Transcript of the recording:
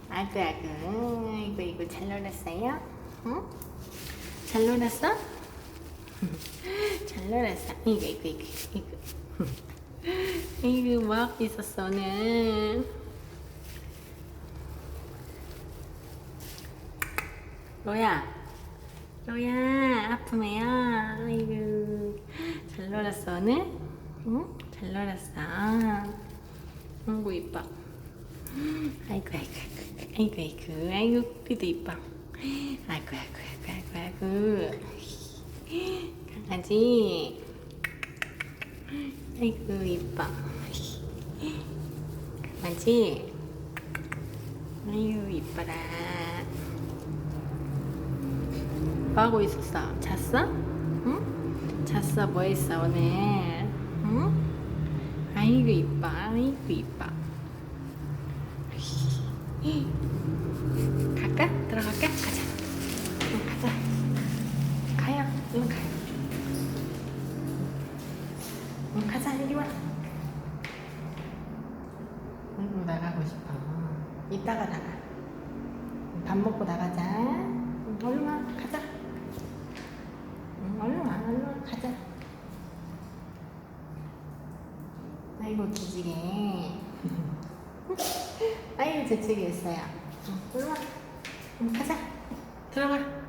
아이고 아이고 이거 잘 놀았어요? 응? 잘 놀았어? 잘 놀았어. 이거 뭐 하고 있었어 오늘? 로야 아프매요. 아이고 잘 놀았어 오늘? 응? 잘 놀았어. 아이고 이뻐. 아이고 우리도 이뻐. 아이고 강아지. 아이고 이뻐. 강아지. 아이고 이뻐라. 뭐하고 있었어? 잤어? 응? 잤어? 뭐 했어 오늘? 응? 아이고 이뻐. 갈까? 들어갈까? 가자. 응, 가자. 가요. 얼른 가요. 응, 가자. 이리 와. 응, 나가고 싶어. 이따가 나가. 밥 먹고 나가자. 응, 얼른 와. 가자. 응, 얼른 와. 가자. 아이고, 기지개. 아이고, 재채기 했어요. 응, 얼른 와. 응, 가자. 들어가.